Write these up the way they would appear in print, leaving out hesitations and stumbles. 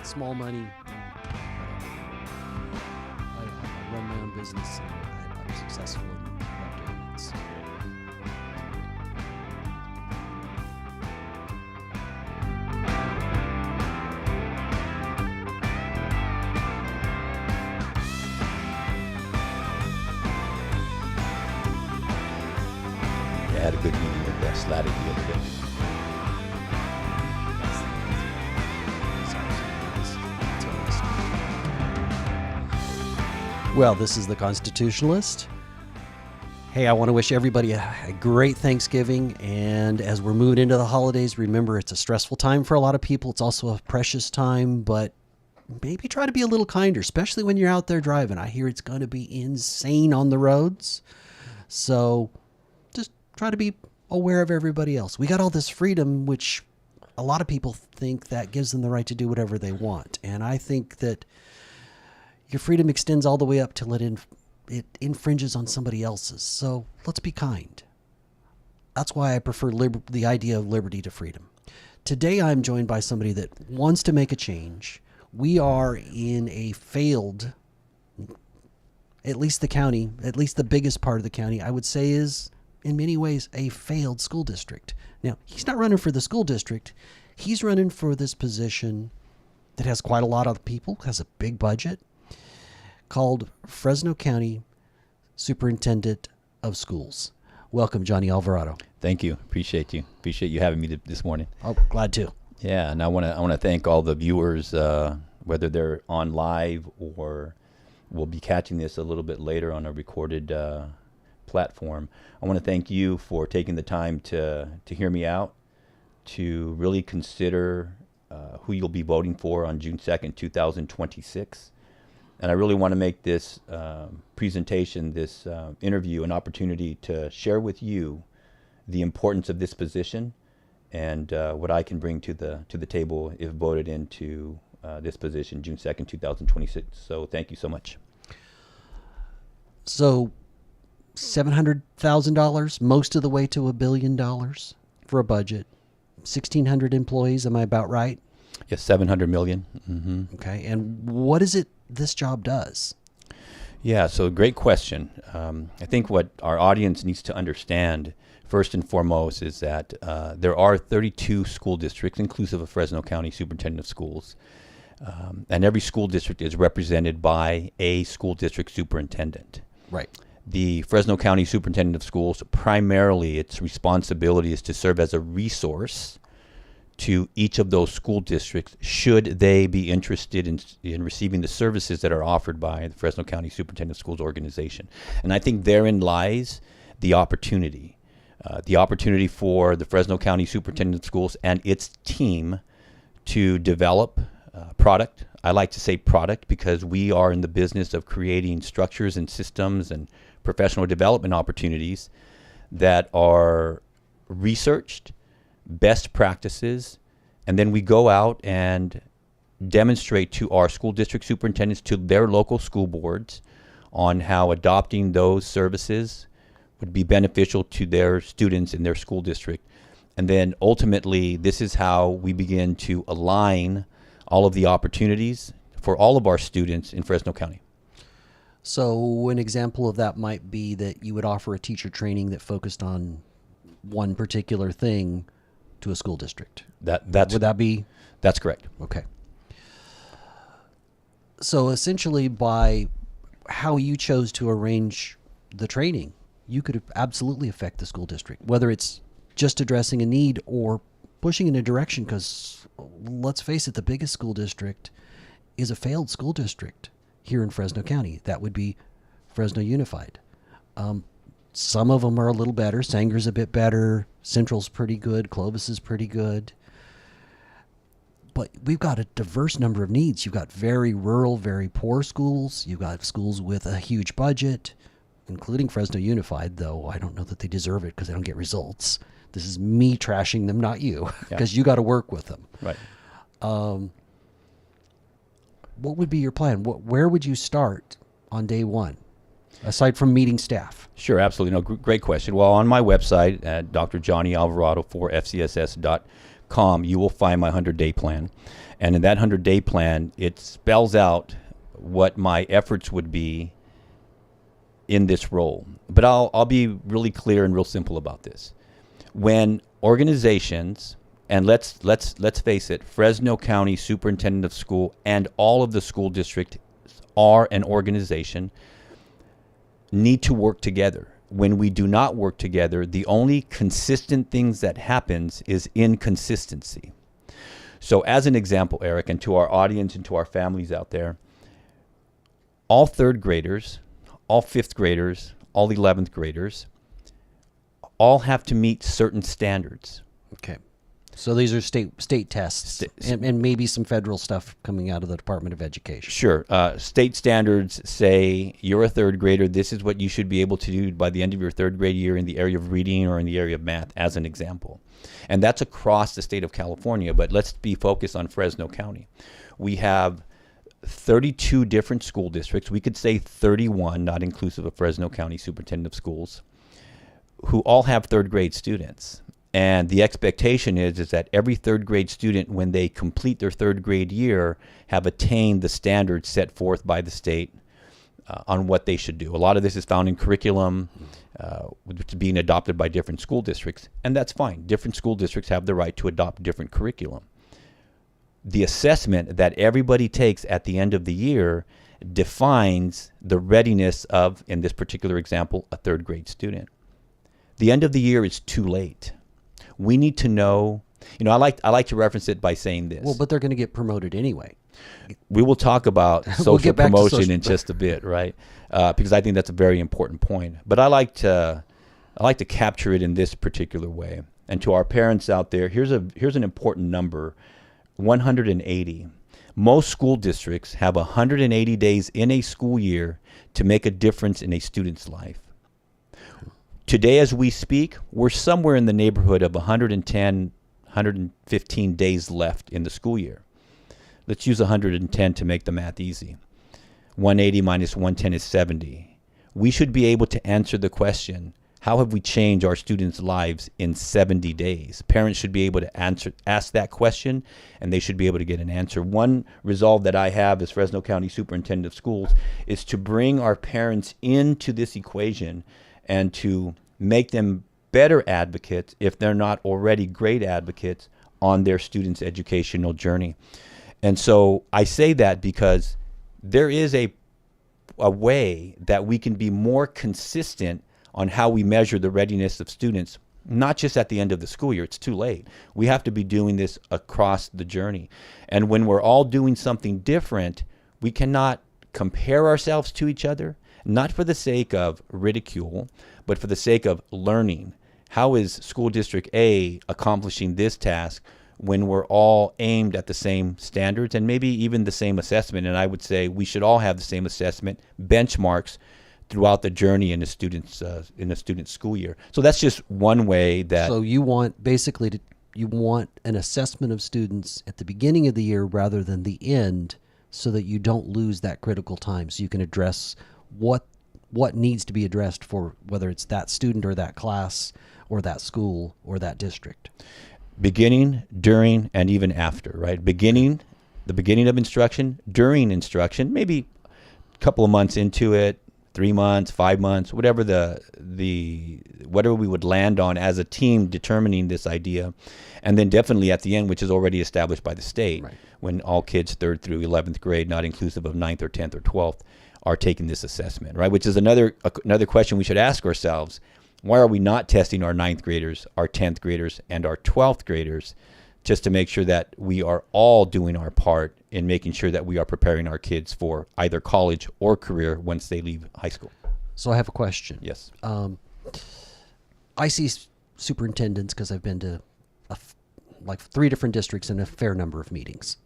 small money. I run my own business, and I'm successful in what I'm doing. It's, I had a good meeting with Slatty the other day. Well, this is the Constitutionalist. Hey, I want to wish everybody a great Thanksgiving. And as we're moving into the holidays, remember it's a stressful time for a lot of people. It's also a precious time, but maybe try to be a little kinder, especially when you're out there driving. I hear it's going to be insane on the roads. So just try to be aware of everybody else. We got all this freedom, which a lot of people think that gives them the right to do whatever they want. And I think that your freedom extends all the way up till it infringes on somebody else's. So let's be kind. That's why I prefer the idea of liberty to freedom. Today I'm joined by somebody that wants to make a change. We are in a failed, at least the county, at least the biggest part of the county, I would say is in many ways a failed school district. Now, he's not running for the school district. He's running for this position that has quite a lot of people, has a big budget, called Fresno County Superintendent of Schools. Welcome, Johnny Alvarado. Thank you. Appreciate you. Appreciate you having me this morning. Oh, glad to. Yeah, and I want to thank all the viewers, whether they're on live or will be catching this a little bit later on a recorded platform. I want to thank you for taking the time to hear me out, to really consider who you'll be voting for on June 2nd, 2026. And I really want to make this presentation, this interview, an opportunity to share with you the importance of this position and what I can bring to the table if voted into this position, June 2nd, 2026. So thank you so much. So $700,000, most of the way to $1 billion for a budget. 1,600 employees, am I about right? Yes, 700 million. Mm-hmm. Okay, and what is it this job does? Yeah, so great question. I think what our audience needs to understand first and foremost is that there are 32 school districts, inclusive of Fresno County Superintendent of Schools. And every school district is represented by a school district superintendent. Right. The Fresno County Superintendent of Schools, primarily its responsibility is to serve as a resource to each of those school districts should they be interested in receiving the services that are offered by the Fresno County Superintendent of Schools organization. And I think therein lies the opportunity for the Fresno County Superintendent of Schools and its team to develop product. I like to say product because we are in the business of creating structures and systems and professional development opportunities that are researched, best practices, and then we go out and demonstrate to our school district superintendents, to their local school boards, on how adopting those services would be beneficial to their students in their school district. And then ultimately, this is how we begin to align all of the opportunities for all of our students in Fresno County. So an example of that might be that you would offer a teacher training that focused on one particular thing to a school district. Would that be? That's correct. Okay. So essentially, by how you chose to arrange the training, you could absolutely affect the school district, whether it's just addressing a need or pushing in a direction, because let's face it, the biggest school district is a failed school district here in Fresno County. That would be Fresno Unified. Some of them are a little better. Sanger's a bit better. Central's pretty good. Clovis is pretty good. But we've got a diverse number of needs. You've got very rural, very poor schools. You've got schools with a huge budget, including Fresno Unified, though I don't know that they deserve it because they don't get results. This is me trashing them, not you, because you got to work with them. Right. What would be your plan? Where would you start on day one, aside from meeting staff? Sure, absolutely. No, great question. Well, on my website at Dr. Johnny Alvarado for FCSS.com, constitutionalist.com, you will find my 100-day plan. And in that 100-day plan, it spells out what my efforts would be in this role. But I'll be really clear and real simple about this. When organizations, and let's face it, Fresno County Superintendent of School and all of the school districts are an organization, need to work together. When we do not work together, the only consistent things that happens is inconsistency. So as an example, Eric, and to our audience and to our families out there, all third graders, all fifth graders, all 11th graders, all have to meet certain standards. Okay. So these are state tests and maybe some federal stuff coming out of the Department of Education. Sure. State standards say you're a third grader. This is what you should be able to do by the end of your third grade year in the area of reading or in the area of math, as an example. And that's across the state of California, but let's be focused on Fresno County. We have 32 different school districts. We could say 31, not inclusive of Fresno County Superintendent of Schools, who all have third grade students. And the expectation is that every third grade student, when they complete their third grade year, have attained the standards set forth by the state on what they should do. A lot of this is found in curriculum, which is being adopted by different school districts, and that's fine. Different school districts have the right to adopt different curriculum. The assessment that everybody takes at the end of the year defines the readiness of, in this particular example, a third grade student. The end of the year is too late. We need to know, I like to reference it by saying this. Well, but they're going to get promoted anyway. We will talk about social get back to promotion social in just a bit, right? Because I think that's a very important point. But I like to capture it in this particular way. And to our parents out there, here's an important number: 180. Most school districts have 180 days in a school year to make a difference in a student's life. Today, as we speak, we're somewhere in the neighborhood of 110, 115 days left in the school year. Let's use 110 to make the math easy. 180 minus 110 is 70. We should be able to answer the question, how have we changed our students' lives in 70 days? Parents should be able to ask that question, and they should be able to get an answer. One resolve that I have as Fresno County Superintendent of Schools is to bring our parents into this equation and to make them better advocates, if they're not already great advocates, on their students' educational journey. And so I say that because there is a way that we can be more consistent on how we measure the readiness of students, not just at the end of the school year. It's too late. We have to be doing this across the journey. And when we're all doing something different, we cannot compare ourselves to each other, not for the sake of ridicule, but for the sake of learning. How is school district A accomplishing this task when we're all aimed at the same standards and maybe even the same assessment? And I would say we should all have the same assessment benchmarks throughout the journey in a student's school year. So that's just one way that. So you want an assessment of students at the beginning of the year rather than the end, so that you don't lose that critical time, so you can address what needs to be addressed for whether it's that student or that class or that school or that district. Beginning, during, and even after, right? The beginning of instruction, during instruction, maybe a couple of months into it, 3 months, 5 months, whatever whatever we would land on as a team determining this idea. And then definitely at the end, which is already established by the state, right, when all kids 3rd through 11th grade, not inclusive of 9th or 10th or 12th, are taking this assessment, right? Which is another question we should ask ourselves. Why are we not testing our 9th graders, our 10th graders, and our 12th graders, just to make sure that we are all doing our part in making sure that we are preparing our kids for either college or career once they leave high school? So I have a question. Yes. I see superintendents, because I've been to like 3 different districts and a fair number of meetings.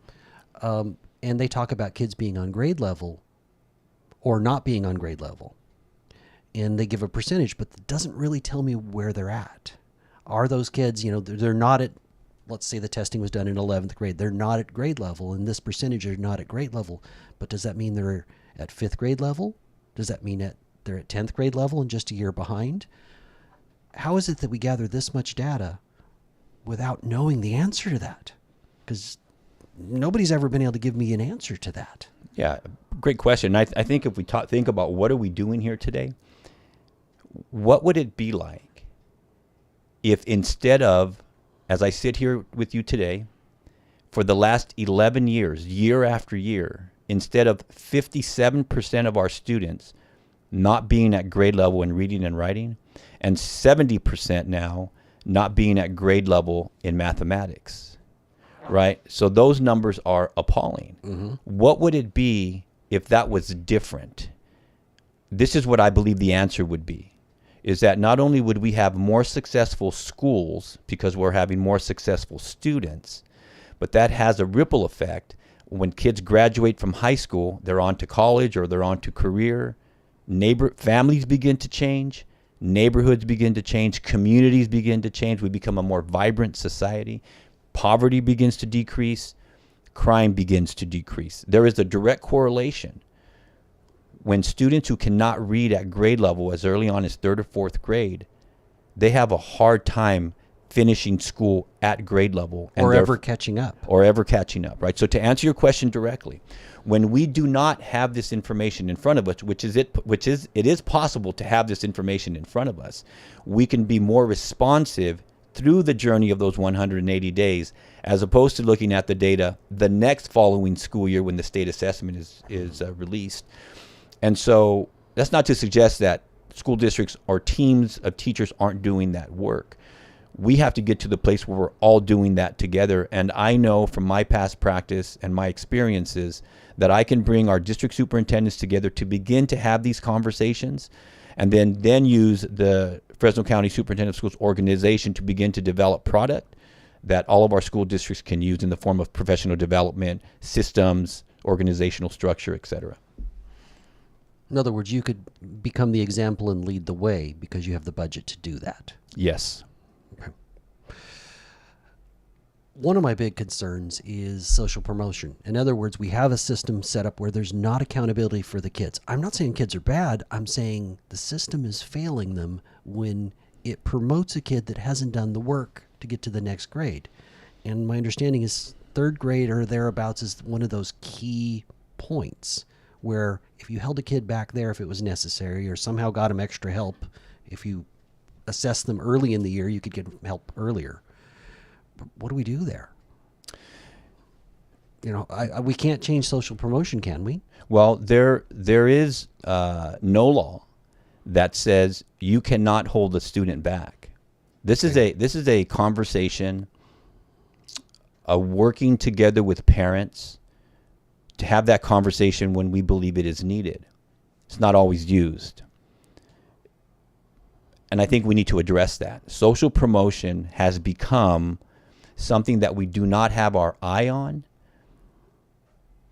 And they talk about kids being on grade level or not being on grade level. And they give a percentage, but it doesn't really tell me where they're at. Are those kids, they're not at, let's say the testing was done in 11th grade. They're not at grade level, and this percentage are not at grade level. But does that mean they're at 5th grade level? Does that mean they're at 10th grade level and just a year behind? How is it that we gather this much data without knowing the answer to that? Because nobody's ever been able to give me an answer to that. Yeah, great question. I think if we think about what are we doing here today, what would it be like if instead of, as I sit here with you today, for the last 11 years, year after year, instead of 57% of our students not being at grade level in reading and writing, and 70% now not being at grade level in mathematics, right? So those numbers are appalling. Mm-hmm. What would it be if that was different? This is what I believe the answer would be, is that not only would we have more successful schools because we're having more successful students, but that has a ripple effect. When kids graduate from high school, they're on to college or they're on to career. Families begin to change. Neighborhoods begin to change. Communities begin to change. We become a more vibrant society. Poverty begins to decrease. Crime begins to decrease. There is a direct correlation. When students who cannot read at grade level as early on as 3rd or 4th grade, they have a hard time finishing school at grade level. Or ever catching up. Or ever catching up, right? So to answer your question directly, when we do not have this information in front of us, it is possible to have this information in front of us, we can be more responsive through the journey of those 180 days, as opposed to looking at the data the next following school year when the state assessment is released. And so that's not to suggest that school districts or teams of teachers aren't doing that work. We have to get to the place where we're all doing that together. And I know from my past practice and my experiences that I can bring our district superintendents together to begin to have these conversations, and then use the Fresno County Superintendent of Schools organization to begin to develop product that all of our school districts can use in the form of professional development, systems, organizational structure, et cetera. In other words, you could become the example and lead the way because you have the budget to do that. Yes. One of my big concerns is social promotion. In other words, we have a system set up where there's not accountability for the kids. I'm not saying kids are bad. I'm saying the system is failing them when it promotes a kid that hasn't done the work to get to the next grade. And my understanding is 3rd grade or thereabouts is one of those key points where if you held a kid back there if it was necessary, or somehow got them extra help, if you assessed them early in the year, you could get help earlier. What do we do there? You know, we can't change social promotion, can we? Well, there is no law that says you cannot hold a student back. This is a conversation, a working together with parents to have that conversation when we believe it is needed. It's not always used. And I think we need to address that. Social promotion has become something that we do not have our eye on,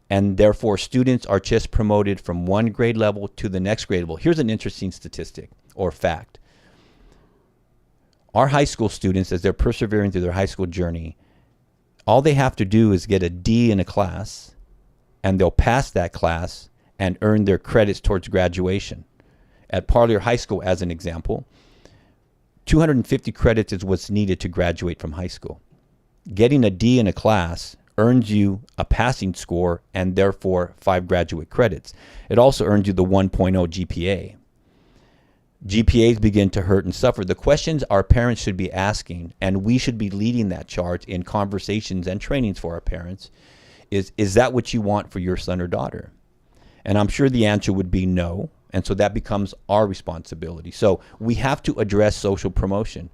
and therefore students are just promoted from one grade level to the next grade level. Here's an interesting statistic or fact. Our high school students, as they're persevering through their high school journey, all they have to do is get a D in a class, and they'll pass that class and earn their credits towards graduation. At Parlier High School, as an example, 250 credits is what's needed to graduate from high school. Getting a D in a class earns you a passing score and therefore 5 graduate credits. It also earns you the 1.0 GPA. GPAs begin to hurt and suffer. The questions our parents should be asking, and we should be leading that charge in conversations and trainings for our parents, is that what you want for your son or daughter? And I'm sure the answer would be no. And so that becomes our responsibility. So we have to address social promotion.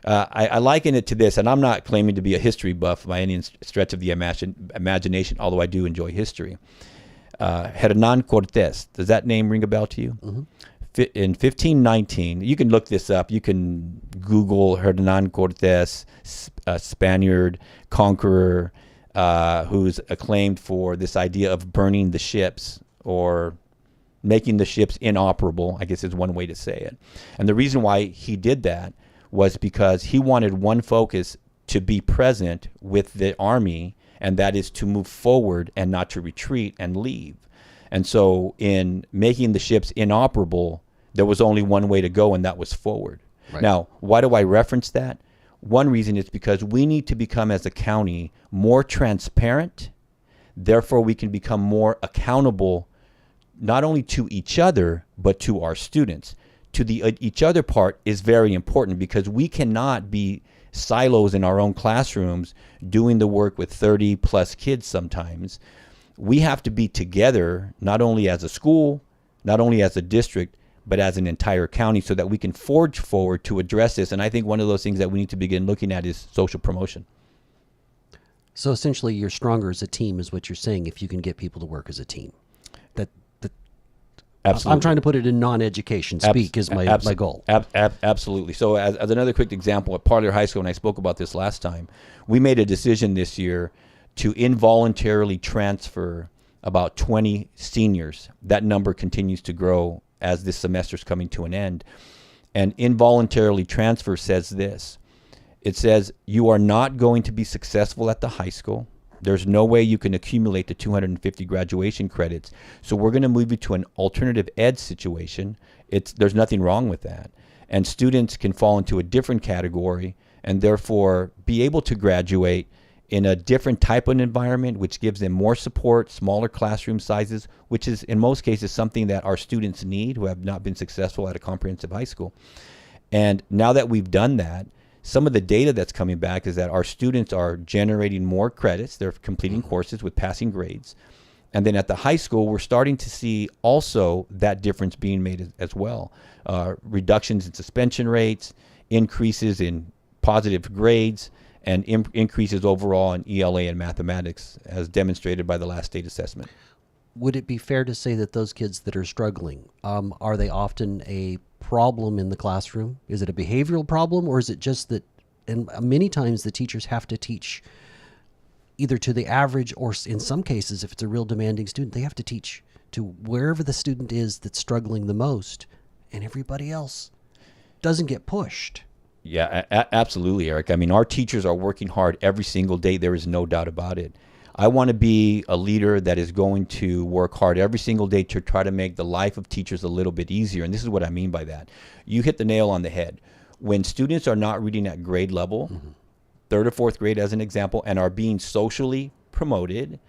I liken it to this, and I'm not claiming to be a history buff by any stretch of the imagination, although I do enjoy history. Hernan Cortes, does that name ring a bell to you? Mm-hmm. In 1519, you can look this up. You can Google Hernan Cortes, Spaniard conqueror, who's acclaimed for this idea of burning the ships or making the ships inoperable, I guess is one way to say it. And the reason why he did that was because he wanted one focus to be present with the army, and that is to move forward and not to retreat and leave. And so in making the ships inoperable, there was only one way to go, and that was forward. Right. Now, why do I reference that? One reason is because we need to become, as a county, more transparent. Therefore, we can become more accountable, not only to each other, but to our students. To the each other part is very important, because we cannot be silos in our own classrooms doing the work with 30 plus kids sometimes. We have to be together, not only as a school, not only as a district, but as an entire county, so that we can forge forward to address this. And I think one of those things that we need to begin looking at is social promotion. So essentially, you're stronger as a team, is what you're saying, if you can get people to work as a team. Absolutely. I'm trying to put it in non-education speak is my goal. Absolutely. So as another quick example, at Parlor High School, and I spoke about this last time, we made a decision this year to involuntarily transfer about 20 seniors. That number continues to grow as this semester is coming to an end. And involuntarily transfer says this. It says, you are not going to be successful at the high school. There's no way you can accumulate the 250 graduation credits. So we're going to move you to an alternative ed situation. There's nothing wrong with that. And students can fall into a different category and therefore be able to graduate in a different type of environment, which gives them more support, smaller classroom sizes, which is in most cases something that our students need who have not been successful at a comprehensive high school. And now that we've done that, some of the data that's coming back is that our students are generating more credits. They're completing courses with passing grades. And then at the high school, we're starting to see also that difference being made as well. Reductions in suspension rates, increases in positive grades, and increases overall in ELA and mathematics, as demonstrated by the last state assessment. Would it be fair to say that those kids that are struggling, are they often a problem in the classroom? Is it a behavioral problem, or is it just that, and many times the teachers have to teach either to the average, or in some cases, if it's a real demanding student, they have to teach to wherever the student is that's struggling the most, and everybody else doesn't get pushed. Yeah, absolutely, Eric. I mean, our teachers are working hard every single day. There is no doubt about it. I want to be a leader that is going to work hard every single day to try to make the life of teachers a little bit easier. And this is what I mean by that. You hit the nail on the head. When students are not reading at grade level, third or fourth grade as an example, and are being socially promoted,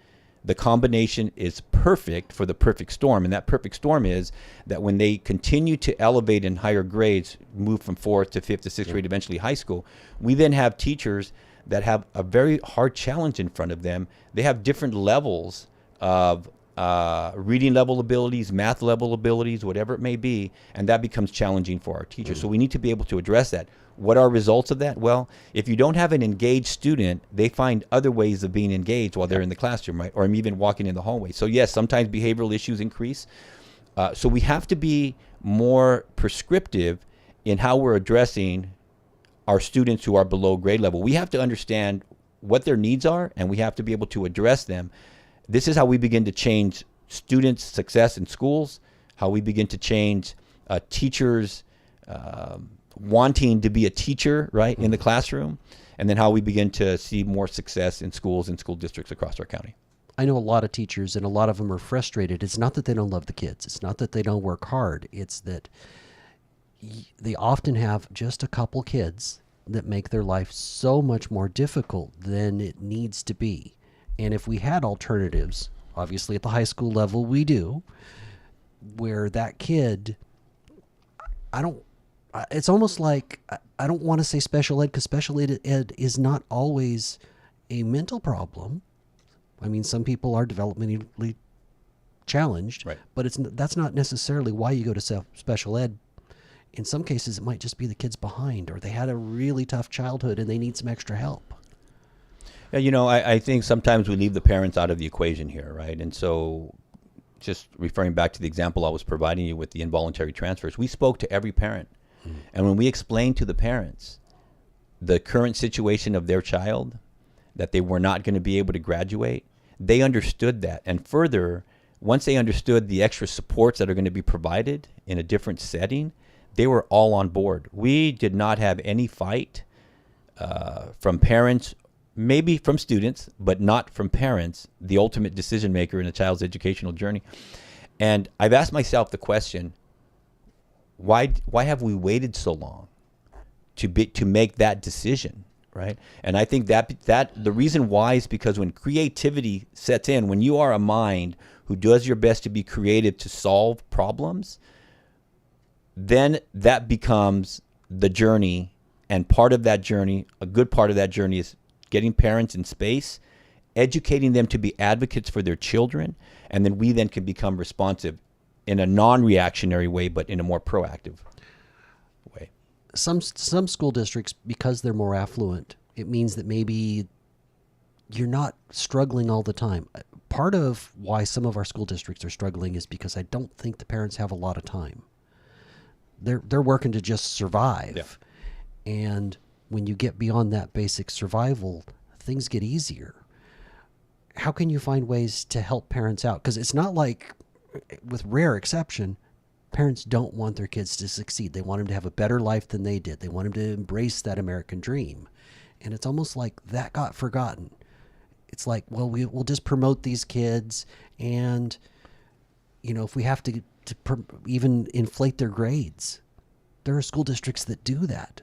the combination is perfect for the perfect storm. And that perfect storm is that when they continue to elevate in higher grades, move from fourth to fifth to sixth grade, eventually high school, we then have teachers that have a very hard challenge in front of them. They have different levels of reading level abilities, math level abilities, whatever it may be, and that becomes challenging for our teachers. So we need to be able to address that. What are results of that? Well, if you don't have an engaged student, they find other ways of being engaged while they're in the classroom, right? Or even walking in the hallway. So yes, sometimes behavioral issues increase. So we have to be more prescriptive in how we're addressing our students who are below grade level. We have to understand what their needs are, and we have to be able to address them. This is how we begin to change students' success in schools, how we begin to change teachers wanting to be a teacher, right, in the classroom, and then how we begin to see more success in schools and school districts across our county. I know a lot of teachers, and a lot of them are frustrated. It's not that they don't love the kids. It's not that they don't work hard. It's that they often have just a couple kids that make their life so much more difficult than it needs to be. And if we had alternatives, obviously at the high school level we do, where that kid, it's almost like, I don't want to say special ed, because special ed is not always a mental problem. I mean, some people are developmentally challenged, right, but that's not necessarily why you go to special ed. In some cases, it might just be the kid's behind, or they had a really tough childhood and they need some extra help. Yeah, you know, I think sometimes we leave the parents out of the equation here, right? And so just referring back to the example I was providing you with the involuntary transfers, we spoke to every parent. And when we explained to the parents the current situation of their child, that they were not going to be able to graduate, they understood that. And further, once they understood the extra supports that are going to be provided in a different setting, they were all on board. We did not have any fight from parents, maybe from students, but not from parents, the ultimate decision maker in a child's educational journey. And I've asked myself the question, why have we waited so long to make that decision, right? And I think that the reason why is because when creativity sets in, when you are a mind who does your best to be creative to solve problems, then that becomes the journey. And part of that journey, a good part of that journey, is getting parents in space, educating them to be advocates for their children, and then we then can become responsive in a non-reactionary way, but in a more proactive way. Some school districts, because they're more affluent, it means that maybe you're not struggling all the time. Part of why some of our school districts are struggling is because I don't think the parents have a lot of time. They're working to just survive. Yeah. And when you get beyond that basic survival, things get easier. How can you find ways to help parents out? Because it's not like, with rare exception, parents don't want their kids to succeed. They want them to have a better life than they did. They want them to embrace that American dream. And it's almost like that got forgotten. It's like, well, we'll just promote these kids, and, you know, if we have to even inflate their grades, there are school districts that do that.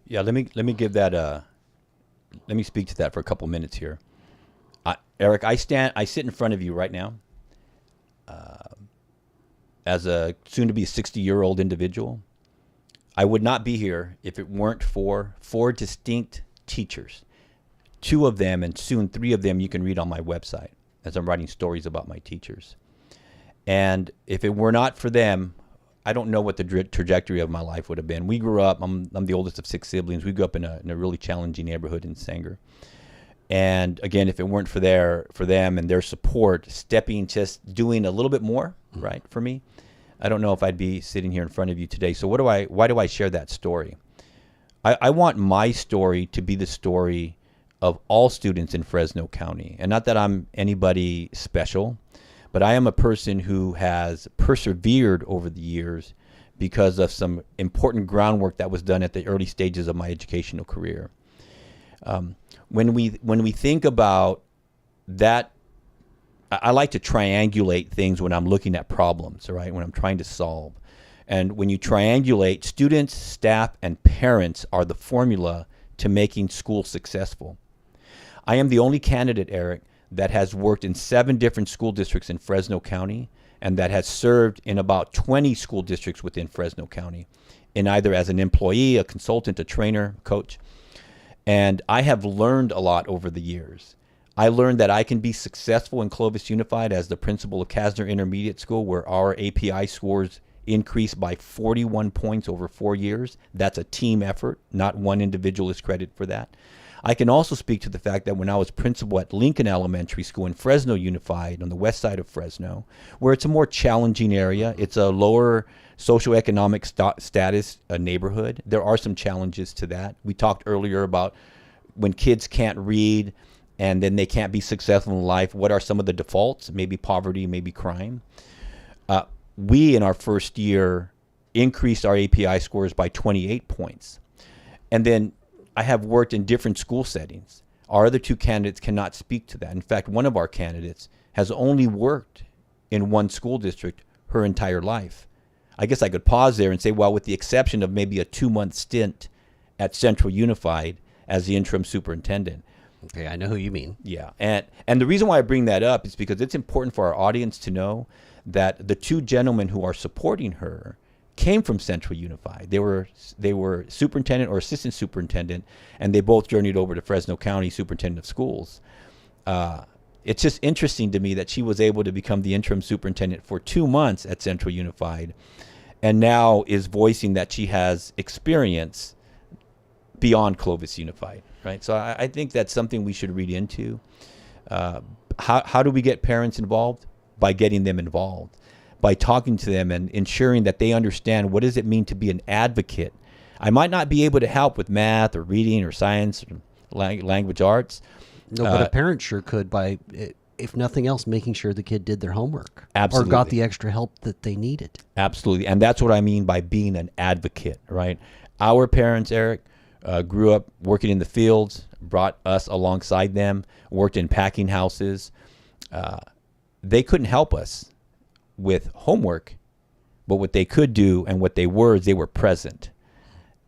Yeah, let me give that let me speak to that for a couple minutes here. Eric, I sit in front of you right now as a soon-to-be 60-year-old individual. I would not be here if it weren't for 4 distinct teachers. 2 of them, and soon 3 of them, you can read on my website as I'm writing stories about my teachers. And if it were not for them, I don't know what the trajectory of my life would have been. We grew up, I'm the oldest of 6 siblings. We grew up in a really challenging neighborhood in Sanger. And again, if it weren't for them and their support, just doing a little bit more, right, for me, I don't know if I'd be sitting here in front of you today. So why do I share that story? I want my story to be the story of all students in Fresno County. And not that I'm anybody special, but I am a person who has persevered over the years because of some important groundwork that was done at the early stages of my educational career. When we think about that, I like to triangulate things when I'm looking at problems, right? When I'm trying to solve. And when you triangulate, students, staff, and parents are the formula to making school successful. I am the only candidate, Eric, that has worked in 7 different school districts in Fresno County, and that has served in about 20 school districts within Fresno County, in either as an employee, a consultant, a trainer, coach. And I have learned a lot over the years. I learned that I can be successful in Clovis Unified as the principal of Kasner Intermediate School, where our API scores increased by 41 points over 4 years. That's a team effort. Not one individual is credited for that. I can also speak to the fact that when I was principal at Lincoln Elementary School in Fresno Unified on the west side of Fresno, where it's a more challenging area, it's a lower socioeconomic status neighborhood. There are some challenges to that. We talked earlier about when kids can't read and then they can't be successful in life, what are some of the defaults? Maybe poverty, maybe crime. We, in our first year, increased our API scores by 28 points. And then I have worked in different school settings. Our other 2 candidates cannot speak to that. In fact, one of our candidates has only worked in one school district her entire life. I guess I could pause there and say, well, with the exception of maybe a 2-month stint at Central Unified as the interim superintendent. Okay, I know who you mean. Yeah, and the reason why I bring that up is because it's important for our audience to know that the 2 gentlemen who are supporting her came from Central Unified. They were superintendent or assistant superintendent, and they both journeyed over to Fresno County Superintendent of Schools. It's just interesting to me that she was able to become the interim superintendent for 2 months at Central Unified, and now is voicing that she has experience beyond Clovis Unified, right? So I think that's something we should read into. How do we get parents involved? By getting them involved, by talking to them and ensuring that they understand what does it mean to be an advocate. I might not be able to help with math or reading or science or language arts. No, but a parent sure could by, if nothing else, making sure the kid did their homework. Absolutely. Or got the extra help that they needed. Absolutely. And that's what I mean by being an advocate, right? Our parents, Eric, grew up working in the fields, brought us alongside them, worked in packing houses. They couldn't help us with homework, but what they could do and what they were present.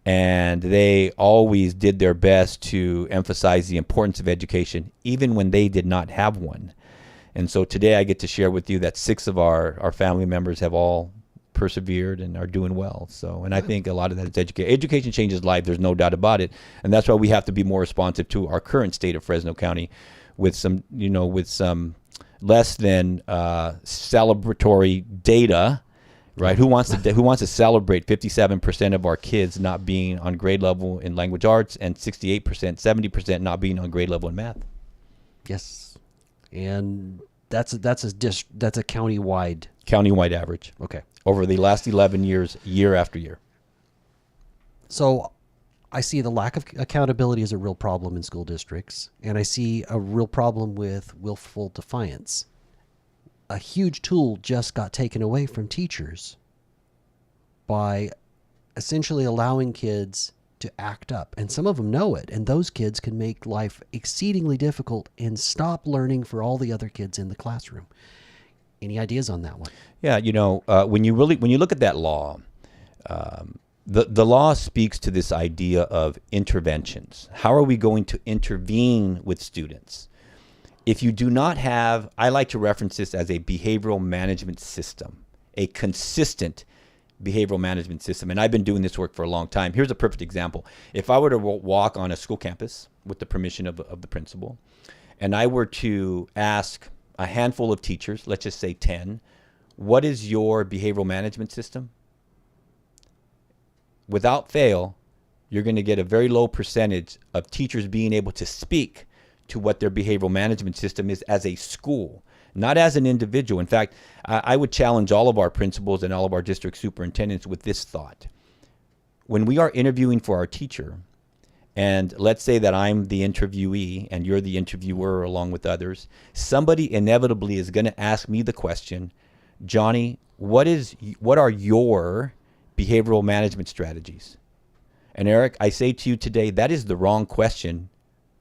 And they always did their best to emphasize the importance of education, even when they did not have one. And so today I get to share with you that 6 of our family members have all persevered and are doing well. So, and I think a lot of that is education. Education changes life. There's no doubt about it. And that's why we have to be more responsive to our current state of Fresno County with some, with some less than celebratory data, right? Who wants to celebrate 57% of our kids not being on grade level in language arts and 68%, 70% not being on grade level in math? Yes. And that's a county-wide Average. Okay. Over the last 11 years, year after year. So I see the lack of accountability as a real problem in school districts, and I see a real problem with willful defiance. A huge tool just got taken away from teachers by essentially allowing kids to act up. And some of them know it, and those kids can make life exceedingly difficult and stop learning for all the other kids in the classroom. Any ideas on that one? Yeah, when you look at that law, the law speaks to this idea of interventions. How are we going to intervene with students? If you do not have, I like to reference this as a behavioral management system, a consistent behavioral management system. And I've been doing this work for a long time. Here's a perfect example. If I were to walk on a school campus with the permission of the principal, and I were to ask a handful of teachers, let's just say 10, what is your behavioral management system? Without fail, you're going to get a very low percentage of teachers being able to speak to what their behavioral management system is as a school, not as an individual. In fact, I would challenge all of our principals and all of our district superintendents with this thought. When we are interviewing for our teacher, and let's say that I'm the interviewee and you're the interviewer along with others, somebody inevitably is going to ask me the question, Johnny, what are your behavioral management strategies? And Eric, I say to you today, that is the wrong question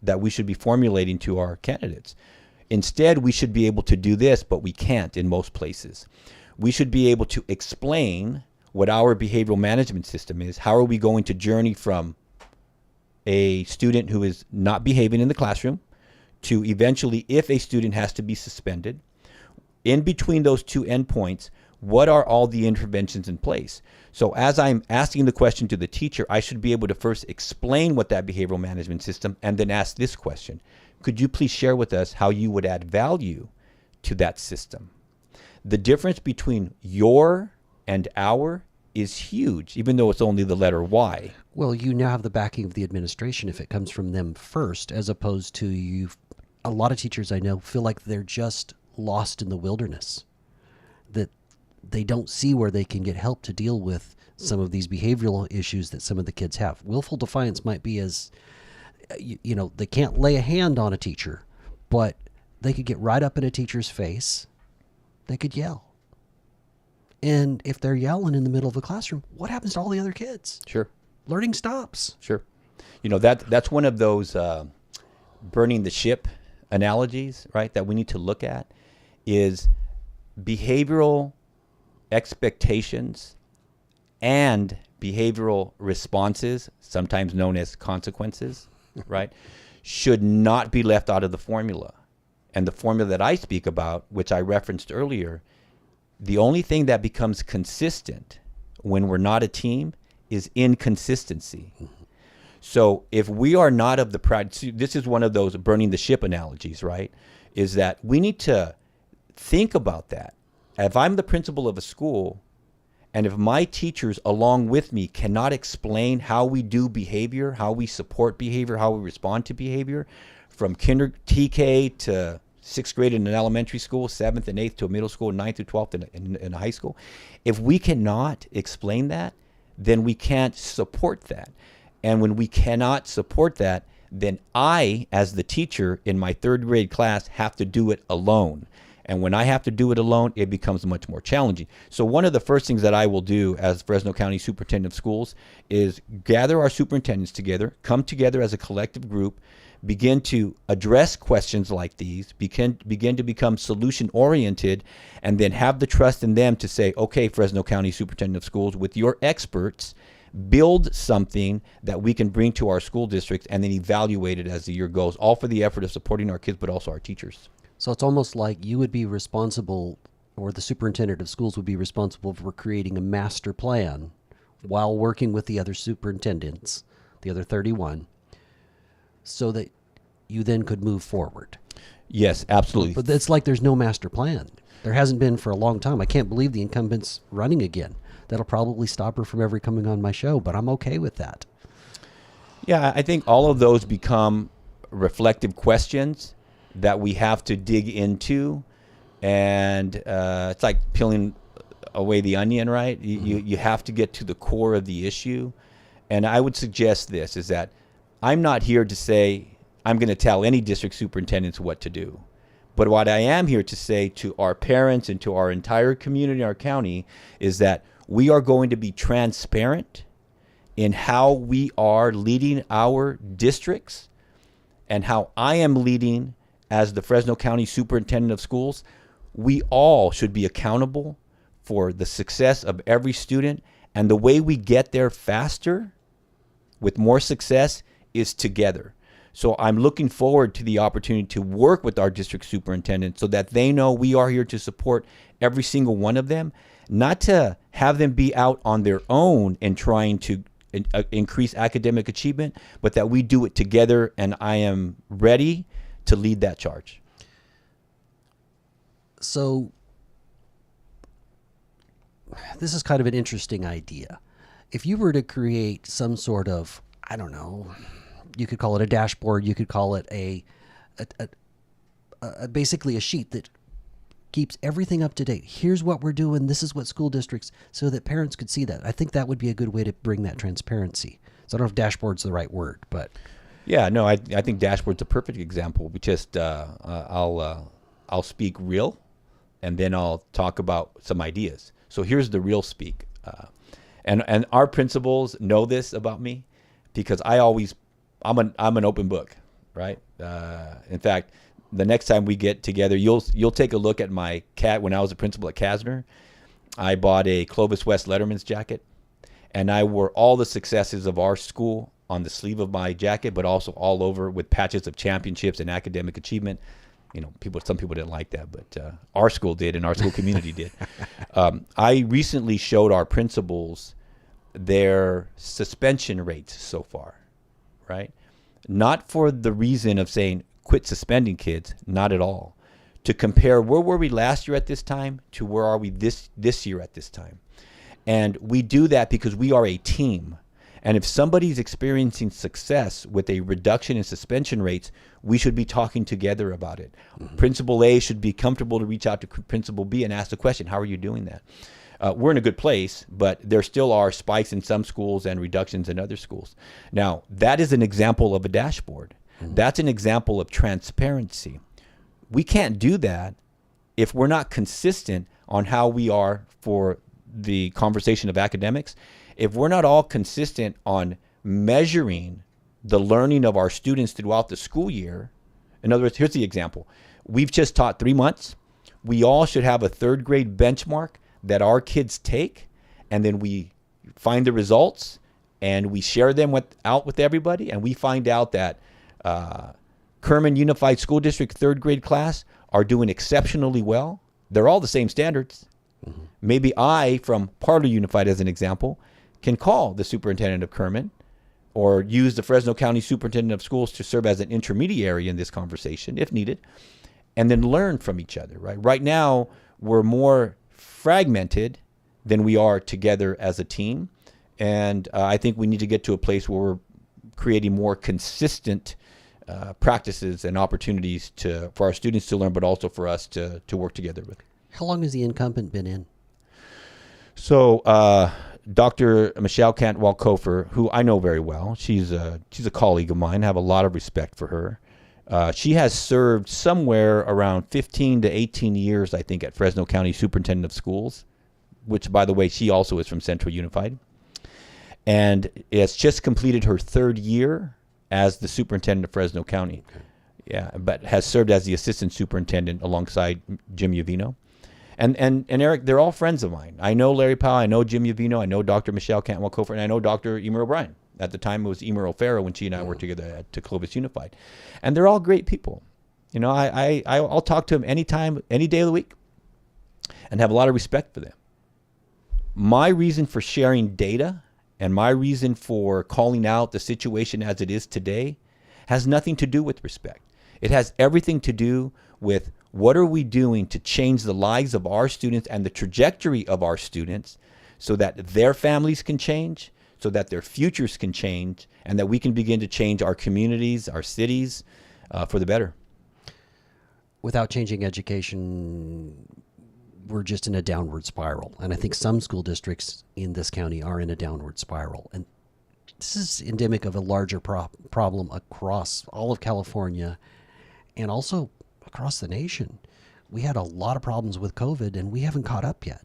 that we should be formulating to our candidates. Instead, we should be able to do this, but we can't in most places. We should be able to explain what our behavioral management system is. How are we going to journey from a student who is not behaving in the classroom to eventually, if a student has to be suspended, in between those two endpoints, what are all the interventions in place? So as I'm asking the question to the teacher, I should be able to first explain what that behavioral management system, and then ask this question. Could you please share with us how you would add value to that system? The difference between your and our is huge, even though it's only the letter Y. Well, you now have the backing of the administration if it comes from them first, as opposed to you. A lot of teachers I know feel like they're just lost in the wilderness, that they don't see where they can get help to deal with some of these behavioral issues that some of the kids have. Willful defiance might be as, they can't lay a hand on a teacher, but they could get right up in a teacher's face. They could yell. And if they're yelling in the middle of a classroom, what happens to all the other kids? Sure. Learning stops. Sure. That's one of those burning the ship analogies, right, that we need to look at, is behavioral expectations and behavioral responses, sometimes known as consequences, right, should not be left out of the formula. And the formula that I speak about, which I referenced earlier, the only thing that becomes consistent when we're not a team is inconsistency. So if we are not of the pride, this is one of those burning the ship analogies, right? Is that we need to think about that. If I'm the principal of a school, and if my teachers along with me cannot explain how we do behavior, how we support behavior, how we respond to behavior, from TK to 6th grade in an elementary school, 7th and 8th to a middle school, 9th to 12th in a high school, if we cannot explain that, then we can't support that. And when we cannot support that, then I, as the teacher in my 3rd grade class, have to do it alone. And when I have to do it alone, it becomes much more challenging. So one of the first things that I will do as Fresno County Superintendent of Schools is gather our superintendents together, come together as a collective group, begin to address questions like these, begin to become solution-oriented, and then have the trust in them to say, okay, Fresno County Superintendent of Schools, with your experts, build something that we can bring to our school districts and then evaluate it as the year goes, all for the effort of supporting our kids, but also our teachers. So it's almost like you would be responsible, or the superintendent of schools would be responsible for creating a master plan while working with the other superintendents, the other 31, so that you then could move forward. Yes, absolutely. But it's like there's no master plan. There hasn't been for a long time. I can't believe the incumbent's running again. That'll probably stop her from ever coming on my show, but I'm okay with that. Yeah, I think all of those become reflective questions that we have to dig into. And it's like peeling away the onion, right? You have to get to the core of the issue. And I would suggest this, is that I'm not here to say I'm going to tell any district superintendents what to do. But what I am here to say to our parents and to our entire community, our county, is that we are going to be transparent in how we are leading our districts and how I am leading as the Fresno County Superintendent of Schools. We all should be accountable for the success of every student. And the way we get there faster with more success is together. So I'm looking forward to the opportunity to work with our district superintendent so that they know we are here to support every single one of them, not to have them be out on their own and trying to increase academic achievement, but that we do it together, and I am ready to lead that charge. So this is kind of an interesting idea. If you were to create some sort of, I don't know, you could call it a dashboard, you could call it a basically a sheet that keeps everything up to date. Here's what we're doing. This is what school districts, so that parents could see that. I think that would be a good way to bring that transparency. So I don't know if dashboard's the right word, but yeah, no, I think dashboard's a perfect example. We just I'll speak real, and then I'll talk about some ideas. So here's the real speak, and our principals know this about me, because I'm an open book, right? In fact, the next time we get together, you'll take a look at my when I was a principal at Kasner. I bought a Clovis West Letterman's jacket, and I wore all the successes of our school on the sleeve of my jacket, but also all over with patches of championships and academic achievement. You know, some people didn't like that, but our school did, and our school community did. I recently showed our principals their suspension rates so far, right? Not for the reason of saying quit suspending kids, not at all. To compare where were we last year at this time to where are we this year at this time. And we do that because we are a team. And if somebody's experiencing success with a reduction in suspension rates, we should be talking together about it. Mm-hmm. Principal A should be comfortable to reach out to Principal B and ask the question, how are you doing that? We're in a good place, but there still are spikes in some schools and reductions in other schools. Now, that is an example of a dashboard. Mm-hmm. That's an example of transparency. We can't do that if we're not consistent on how we are for the conversation of academics. If we're not all consistent on measuring the learning of our students throughout the school year. In other words, here's the example. We've just taught 3 months. We all should have a 3rd grade benchmark that our kids take, and then we find the results and we share them out with everybody, and we find out that Kerman Unified School District 3rd grade class are doing exceptionally well. They're all the same standards. Mm-hmm. Maybe I, from Parlor Unified as an example, can call the superintendent of Kerman or use the Fresno County Superintendent of Schools to serve as an intermediary in this conversation if needed, and then learn from each other, right? Right now, we're more fragmented than we are together as a team. And I think we need to get to a place where we're creating more consistent practices and opportunities for our students to learn, but also for us to work together with. How long has the incumbent been in? So Dr. Michelle Cantwell-Kofer, who I know very well, she's a colleague of mine. I have a lot of respect for her. She has served somewhere around 15 to 18 years, I think, at Fresno County Superintendent of Schools, which, by the way, she also is from Central Unified. And has just completed her 3rd year as the superintendent of Fresno County. Okay. Yeah, but has served as the assistant superintendent alongside Jim Uvino. And Eric, they're all friends of mine. I know Larry Powell, I know Jim Uvino, I know Dr. Michelle Cantwell-Cofer, and I know Dr. Emer O'Brien. At the time, it was Emer O'Farrell when she and I worked together at Clovis Unified. And they're all great people. You know, I'll talk to them anytime, any day of the week, and have a lot of respect for them. My reason for sharing data and my reason for calling out the situation as it is today has nothing to do with respect. It has everything to do with what are we doing to change the lives of our students and the trajectory of our students so that their families can change, so that their futures can change, and that we can begin to change our communities, our cities for the better. Without changing education, we're just in a downward spiral. And I think some school districts in this county are in a downward spiral. And this is endemic of a larger problem across all of California and also across the nation. We had a lot of problems with COVID, and we haven't caught up yet.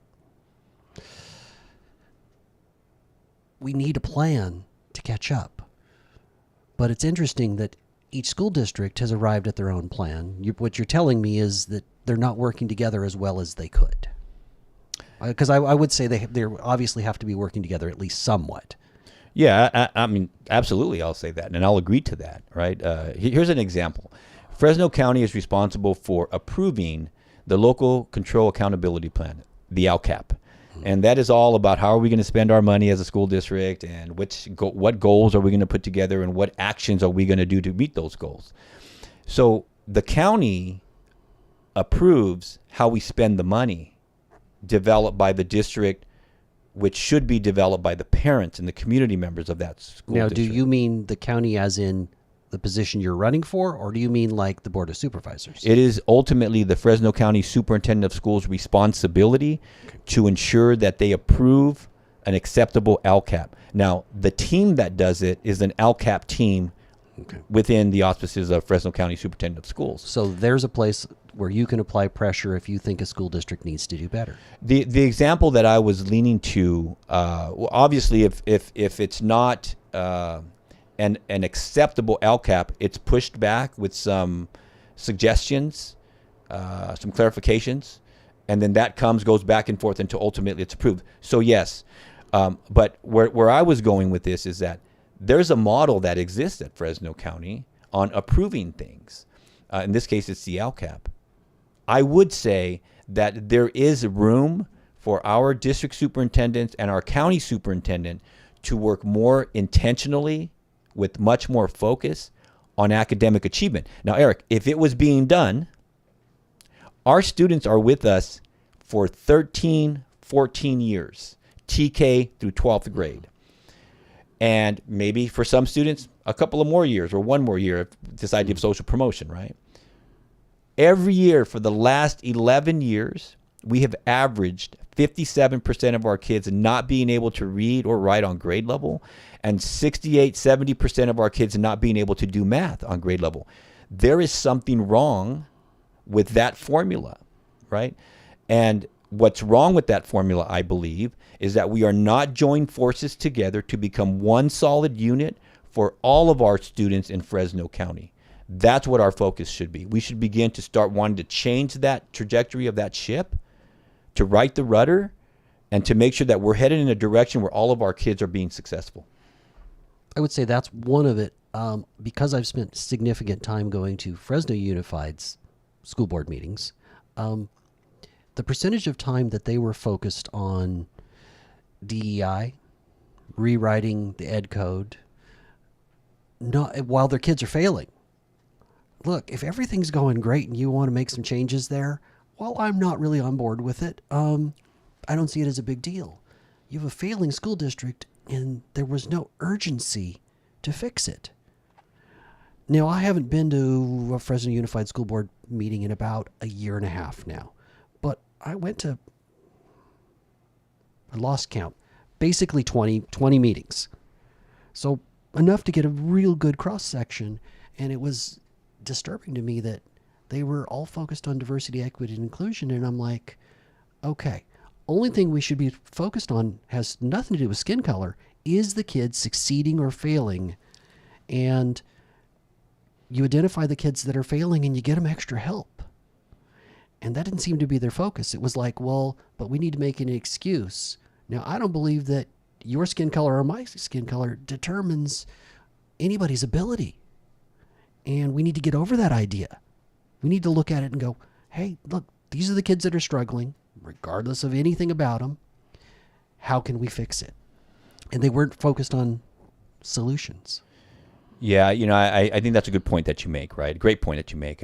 We need a plan to catch up. But it's interesting that each school district has arrived at their own plan. What you're telling me is that they're not working together as well as they could. Because I would say they obviously have to be working together at least somewhat. Yeah, I mean, absolutely, I'll say that, and I'll agree to that, right? Here's an example. Fresno County is responsible for approving the Local Control Accountability Plan, the LCAP. And that is all about how are we going to spend our money as a school district, and what goals are we going to put together, and what actions are we going to do to meet those goals. So the county approves how we spend the money developed by the district, which should be developed by the parents and the community members of that school Now, district. do you mean the county as in the position you're running for, or do you mean like the Board of Supervisors? It is ultimately the Fresno County Superintendent of Schools' responsibility to ensure that they approve an acceptable LCAP. Now, the team that does it is an LCAP team within the auspices of Fresno County Superintendent of Schools. So there's a place where you can apply pressure if you think a school district needs to do better. The example that I was leaning to, well, obviously, if it's not an acceptable LCAP, it's pushed back with some suggestions, some clarifications, and then that goes back and forth until ultimately it's approved. So yes, but where I was going with this is that there's a model that exists at Fresno County on approving things. In this case, it's the LCAP. I would say that there is room for our district superintendents and our county superintendent to work more intentionally with much more focus on academic achievement. Now, Eric, if it was being done, our students are with us for 13, 14 years, TK through 12th grade. And maybe for some students, a couple of more years or one more year, this idea of social promotion, right? Every year for the last 11 years, we have averaged 57% of our kids not being able to read or write on grade level, and 70% of our kids not being able to do math on grade level. There is something wrong with that formula, right? And what's wrong with that formula, I believe, is that we are not joining forces together to become one solid unit for all of our students in Fresno County. That's what our focus should be. We should begin to start wanting to change that trajectory of that ship, to right the rudder, and to make sure that we're headed in a direction where all of our kids are being successful. I would say that's one of it. Because I've spent significant time going to Fresno Unified's school board meetings, the percentage of time that they were focused on DEI, rewriting the ed code, while their kids are failing. Look, if everything's going great and you want to make some changes there, well, I'm not really on board with it. I don't see it as a big deal. You have a failing school district, and there was no urgency to fix it. Now, I haven't been to a Fresno Unified School Board meeting in about a year and a half now, but I went to, I lost count, basically 20 meetings. So enough to get a real good cross-section, and it was disturbing to me that they were all focused on diversity, equity, and inclusion, and I'm like, okay, only thing we should be focused on has nothing to do with skin color, is the kid succeeding or failing, and you identify the kids that are failing and you get them extra help. And that didn't seem to be their focus. It was like, well, but we need to make an excuse. Now, I don't believe that your skin color or my skin color determines anybody's ability. And we need to get over that idea. We need to look at it and go, hey, look, these are the kids that are struggling, regardless of anything about them. How can we fix it? And they weren't focused on solutions. Yeah, I think that's a good point that you make, right? Great point that you make.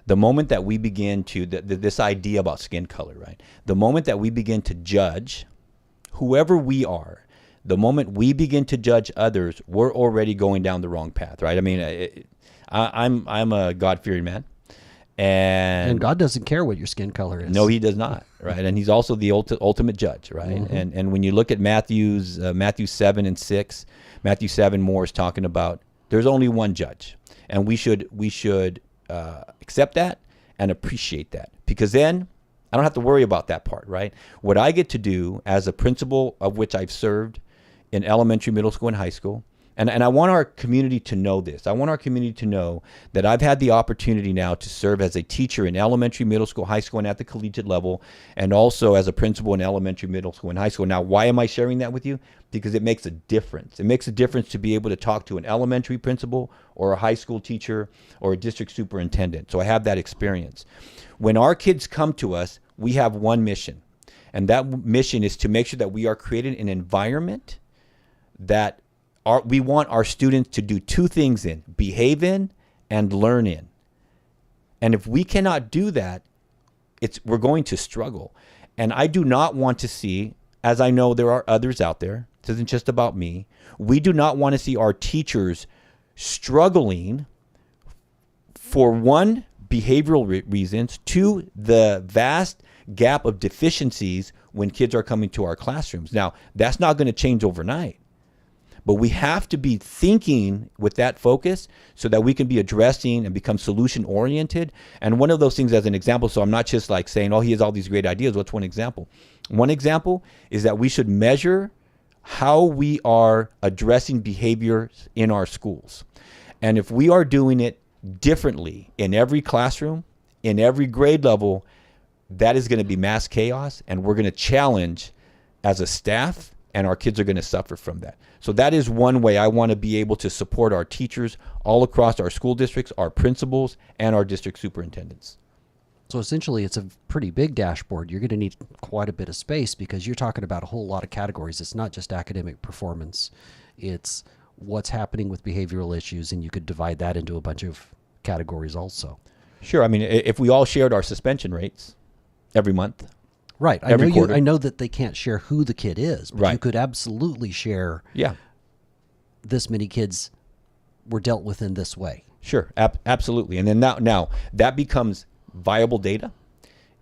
The moment that we begin to, this idea about skin color, right? The moment that we begin to judge whoever we are, the moment we begin to judge others, we're already going down the wrong path, right? I mean, I'm a God-fearing man. And God doesn't care what your skin color is. No, he does not, right? And he's also the ultimate judge, right? Mm-hmm. And when you look at Matthew 7 and 6, Matthew 7 more is talking about there's only one judge. And we should accept that and appreciate that, because then I don't have to worry about that part, right? What I get to do as a principal, of which I've served in elementary, middle school, and high school, and I want our community to know this. I want our community to know that I've had the opportunity now to serve as a teacher in elementary, middle school, high school, and at the collegiate level, and also as a principal in elementary, middle school, and high school. Now, why am I sharing that with you? Because it makes a difference. It makes a difference to be able to talk to an elementary principal or a high school teacher or a district superintendent. So I have that experience. When our kids come to us, we have one mission, and that mission is to make sure that we are creating an environment that we want our students to do two things in: behave in and learn in. And if we cannot do that, we're going to struggle. And I do not want to see, as I know there are others out there, this isn't just about me, we do not want to see our teachers struggling for one, behavioral reasons, two, the vast gap of deficiencies when kids are coming to our classrooms. Now, that's not going to change overnight. But we have to be thinking with that focus so that we can be addressing and become solution oriented. And one of those things, as an example, so I'm not just like saying, oh, he has all these great ideas. What's one example? One example is that we should measure how we are addressing behaviors in our schools. And if we are doing it differently in every classroom, in every grade level, that is going to be mass chaos, and we're going to challenge as a staff, and our kids are going to suffer from that. So that is one way I want to be able to support our teachers all across our school districts, our principals, and our district superintendents. So essentially, it's a pretty big dashboard. You're going to need quite a bit of space because you're talking about a whole lot of categories. It's not just academic performance. It's what's happening with behavioral issues, and you could divide that into a bunch of categories also. Sure. I mean, if we all shared our suspension rates every month. Right. I know that they can't share who the kid is, but you could absolutely share this many kids were dealt with in this way. Sure. Absolutely. And then now that becomes viable data.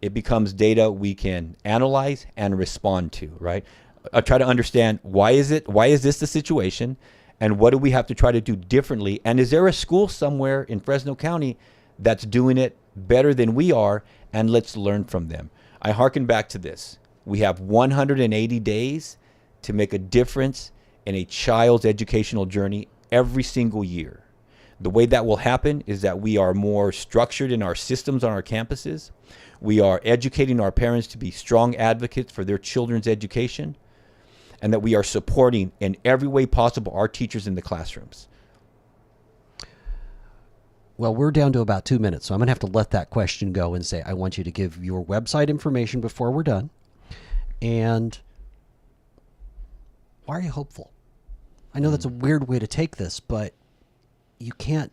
It becomes data we can analyze and respond to, right? I try to understand why is this the situation, and what do we have to try to do differently? And is there a school somewhere in Fresno County that's doing it better than we are? And let's learn from them. I hearken back to this. We have 180 days to make a difference in a child's educational journey every single year. The way that will happen is that we are more structured in our systems on our campuses. We are educating our parents to be strong advocates for their children's education, and that we are supporting in every way possible our teachers in the classrooms. Well, we're down to about 2 minutes, so I'm going to have to let that question go and say, I want you to give your website information before we're done. And why are you hopeful? I know that's a weird way to take this, but you can't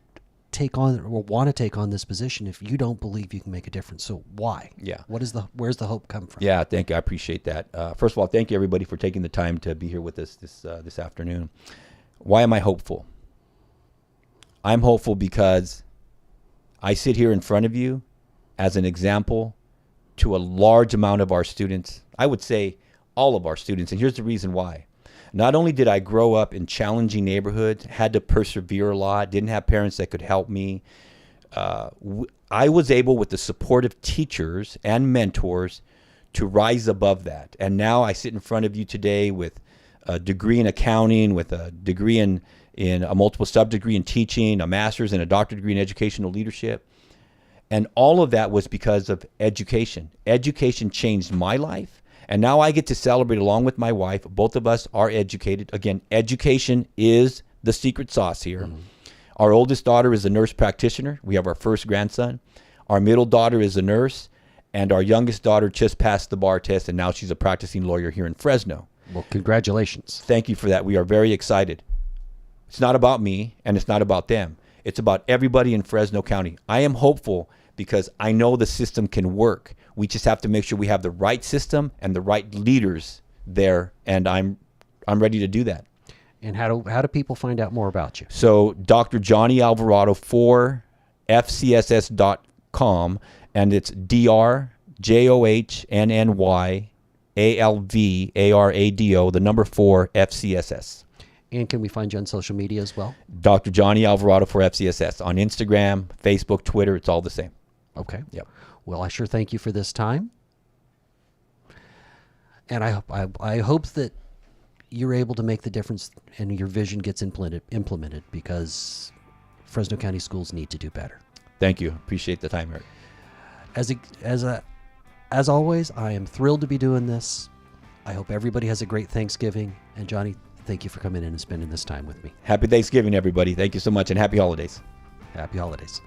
take on or want to take on this position if you don't believe you can make a difference. So why? Yeah. Where's the hope come from? Yeah, thank you. I appreciate that. First of all, thank you everybody for taking the time to be here with us this afternoon. Why am I hopeful? I'm hopeful because I sit here in front of you as an example to a large amount of our students. I would say all of our students. And here's the reason why. Not only did I grow up in challenging neighborhoods, had to persevere a lot, didn't have parents that could help me, I was able, with the support of teachers and mentors, to rise above that. And now I sit in front of you today with a degree in accounting, with a degree in a multiple sub-degree in teaching, a master's and a doctorate degree in educational leadership. And all of that was because of education. Education changed my life. And now I get to celebrate along with my wife. Both of us are educated. Again, education is the secret sauce here. Mm-hmm. Our oldest daughter is a nurse practitioner. We have our first grandson. Our middle daughter is a nurse. And our youngest daughter just passed the bar test, and now she's a practicing lawyer here in Fresno. Well, congratulations. Thank you for that. We are very excited. It's not about me, and it's not about them. It's about everybody in Fresno County. I am hopeful because I know the system can work. We just have to make sure we have the right system and the right leaders there, and I'm ready to do that. And how do people find out more about you? So Dr. Johnny Alvarado for FCSS.com, and it's DRJOHNNYALVARADO, the number 4 FCSS. And can we find you on social media as well? Dr. Johnny Alvarado for FCSS on Instagram, Facebook, Twitter. It's all the same. Okay. Yep. Well, I sure thank you for this time. And I hope that you're able to make the difference and your vision gets implemented because Fresno County schools need to do better. Thank you. Appreciate the time, Eric. As always, I am thrilled to be doing this. I hope everybody has a great Thanksgiving. And Johnny, thank you for coming in and spending this time with me. Happy Thanksgiving, everybody. Thank you so much, and happy holidays. Happy holidays.